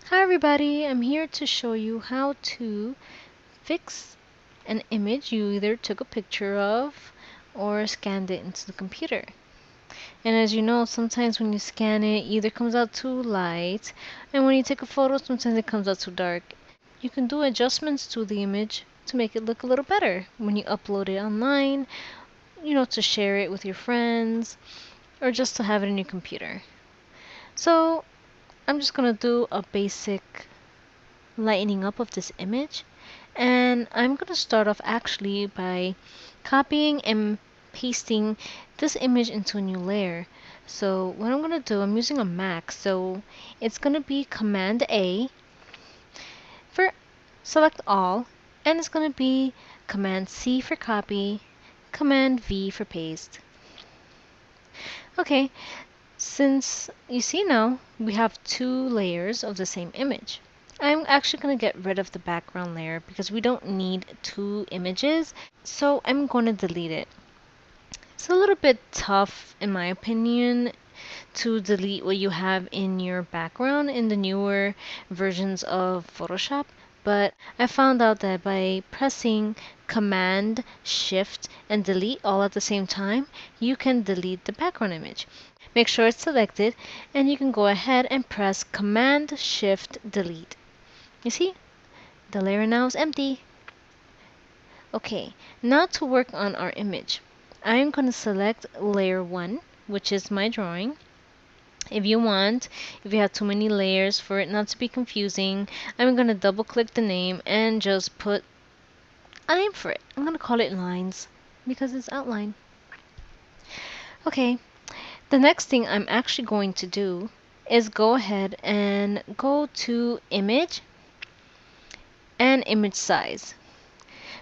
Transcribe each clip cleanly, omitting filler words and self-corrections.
Hi everybody, I'm here to show you how to fix an image you either took a picture of or scanned it into the computer. And as you know, sometimes when you scan it, either comes out too light, and when you take a photo, sometimes it comes out too dark. You can do adjustments to the image to make it look a little better when you upload it online, to share it with your friends, or just to have it in your computer. So, I'm just gonna do a basic lightening up of this image, and I'm gonna start off actually by copying and pasting this image into a new layer. So what I'm gonna do, I'm using a Mac, so it's gonna be Command A for select all, and it's gonna be Command C for copy, Command V for paste. Okay, since you see now we have two layers of the same image. I'm actually going to get rid of the background layer because we don't need two images, so I'm going to delete it. It's a little bit tough, in my opinion, to delete what you have in your background in the newer versions of Photoshop, but I found out that by pressing Command, Shift, and Delete all at the same time, you can delete the background image. Make sure it's selected, and you can go ahead and press Command, Shift, Delete. You see, the layer now is empty. Okay, now to work on our image. I'm going to select layer 1, which is my drawing. If you have too many layers for it not to be confusing, I'm going to double click the name and just put a name for it. I'm going to call it lines because it's outline. Okay, the next thing I'm actually going to do is go ahead and go to image and image size.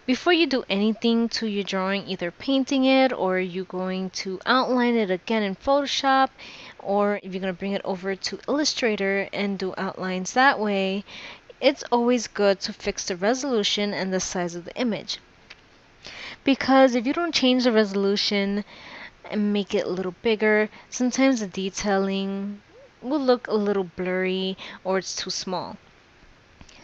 Before you do anything to your drawing, either painting it or you're going to outline it again in Photoshop, or if you're going to bring it over to Illustrator and do outlines that way, it's always good to fix the resolution and the size of the image. Because if you don't change the resolution and make it a little bigger, sometimes the detailing will look a little blurry or it's too small.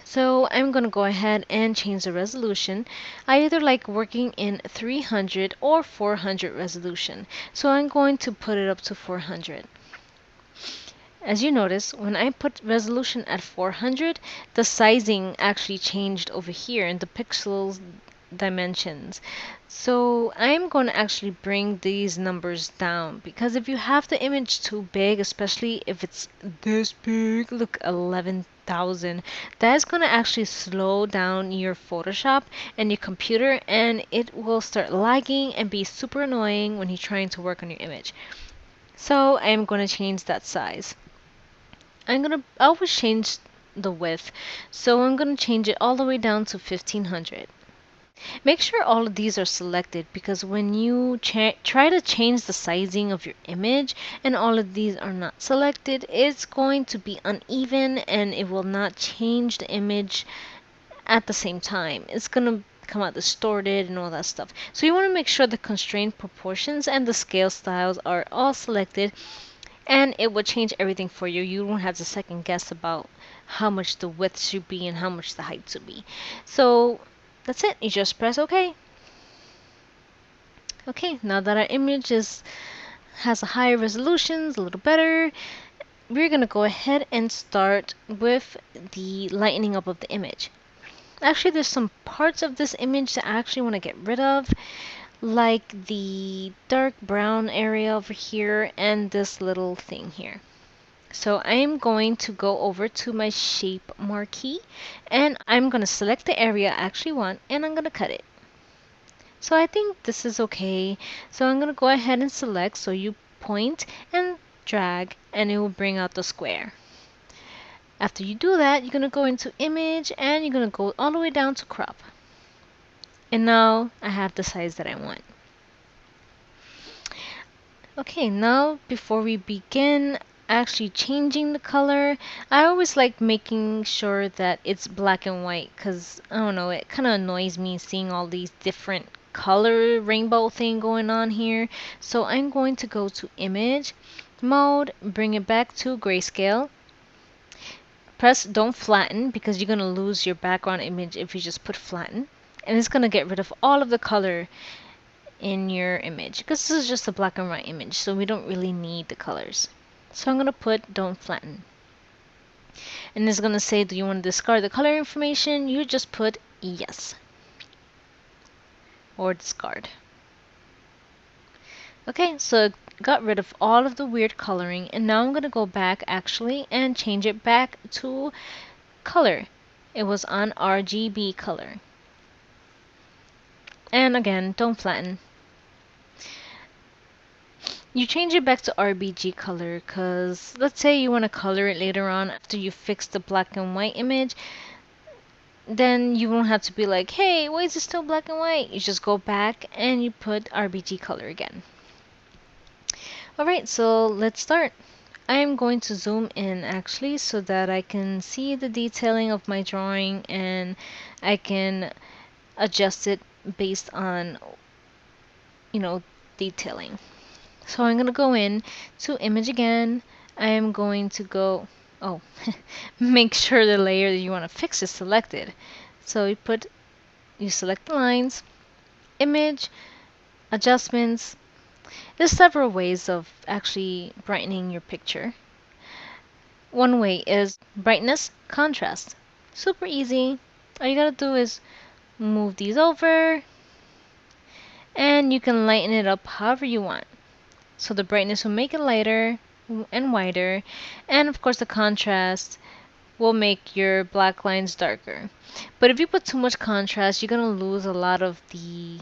So I'm going to go ahead and change the resolution. I either like working in 300 or 400 resolution. So I'm going to put it up to 400. As you notice, when I put resolution at 400, the sizing actually changed over here in the pixels dimensions. So I'm going to actually bring these numbers down, because if you have the image too big, especially if it's this big, look, 11,000, that's going to actually slow down your Photoshop and your computer, and it will start lagging and be super annoying when you're trying to work on your image. So I'm going to change that size. I always change the width, so I'm going to change it all the way down to 1500. Make sure all of these are selected, because when you try to change the sizing of your image and all of these are not selected, it's going to be uneven and it will not change the image at the same time. It's going to come out distorted and all that stuff. So you want to make sure the constraint proportions and the scale styles are all selected, and it will change everything for you. You won't have to second guess about how much the width should be and how much the height should be. So that's it. You just press OK. Okay, now that our image has a higher resolution, a little better, we're going to go ahead and start with the lightening up of the image. Actually, there's some parts of this image that I actually want to get rid of, like the dark brown area over here and this little thing here. So I'm going to go over to my shape marquee, and I'm going to select the area I actually want, and I'm going to cut it. So I think this is okay. So I'm going to go ahead and select, so you point and drag and it will bring out the square. After you do that, you're going to go into image and you're going to go all the way down to crop. And now I have the size that I want. Okay, now before we begin actually changing the color, I always like making sure that it's black and white, because I don't know, it kind of annoys me seeing all these different color rainbow thing going on here. So I'm going to go to image mode, bring it back to grayscale, press don't flatten because you're going to lose your background image if you just put flatten. And it's going to get rid of all of the color in your image because this is just a black and white image, so we don't really need the colors. So I'm going to put don't flatten. And it's going to say, do you want to discard the color information? You just put yes. Or discard. Okay, so it got rid of all of the weird coloring, and now I'm going to go back actually and change it back to color. It was on RGB color. And again, don't flatten. You change it back to RBG color because let's say you want to color it later on after you fix the black and white image. Then you won't have to be like, hey, why is it still black and white? You just go back and you put RBG color again. Alright, so let's start. I'm going to zoom in actually so that I can see the detailing of my drawing and I can adjust it based on, detailing. So I'm going to go in to image again. I am going to go, make sure the layer that you want to fix is selected. So you select the lines, image, adjustments. There's several ways of actually brightening your picture. One way is brightness, contrast. Super easy. All you gotta do is move these over and you can lighten it up however you want. So the brightness will make it lighter and wider, and of course the contrast will make your black lines darker. But if you put too much contrast, you're gonna lose a lot of the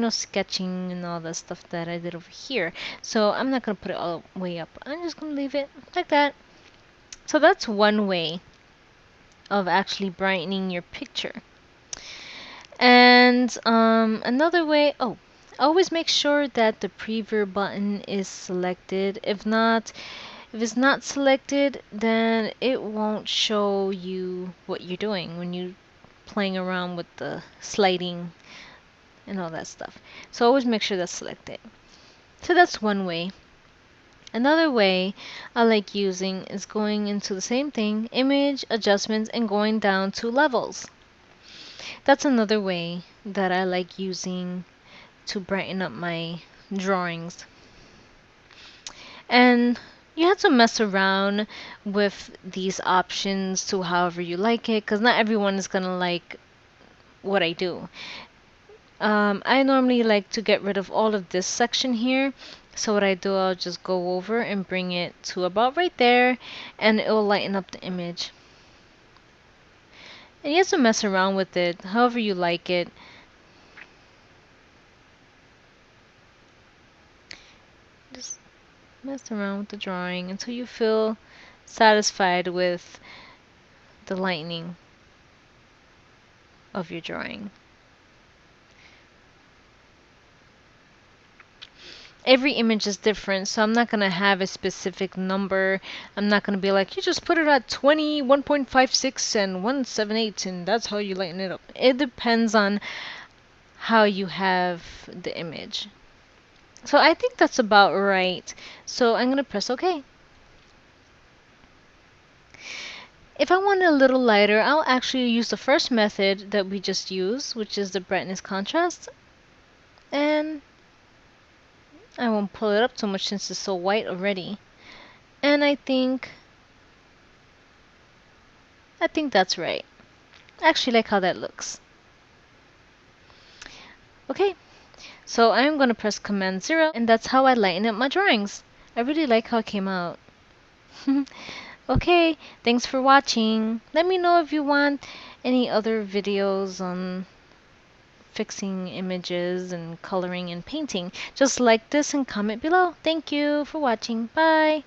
sketching and all that stuff that I did over here. So I'm not gonna put it all the way up. I'm just gonna leave it like that. So that's one way of actually brightening your picture. And another way, always make sure that the preview button is selected. If it's not selected, then it won't show you what you're doing when you're playing around with the sliding and all that stuff. So always make sure that's selected. So that's one way. Another way I like using is going into the same thing, image, adjustments, and going down to levels. That's another way that I like using to brighten up my drawings. And you have to mess around with these options to however you like it, because not everyone is gonna like what I do. I normally like to get rid of all of this section here. So what I do, I'll just go over and bring it to about right there, and it will lighten up the image. And you have to mess around with it however you like it. Just mess around with the drawing until you feel satisfied with the lightening of your drawing. Every image is different, so I'm not going to have a specific number. I'm not going to be like, you just put it at 20, 1.56, and 178, and that's how you lighten it up. It depends on how you have the image. So I think that's about right. So I'm going to press OK. If I want it a little lighter, I'll actually use the first method that we just used, which is the brightness contrast. And I won't pull it up too much since it's so white already. And I think that's right. I actually like how that looks. Okay, so I'm going to press Command 0, and that's how I lighten up my drawings. I really like how it came out. Okay, thanks for watching. Let me know if you want any other videos on fixing images and coloring and painting. Just like this and comment below. Thank you for watching. Bye.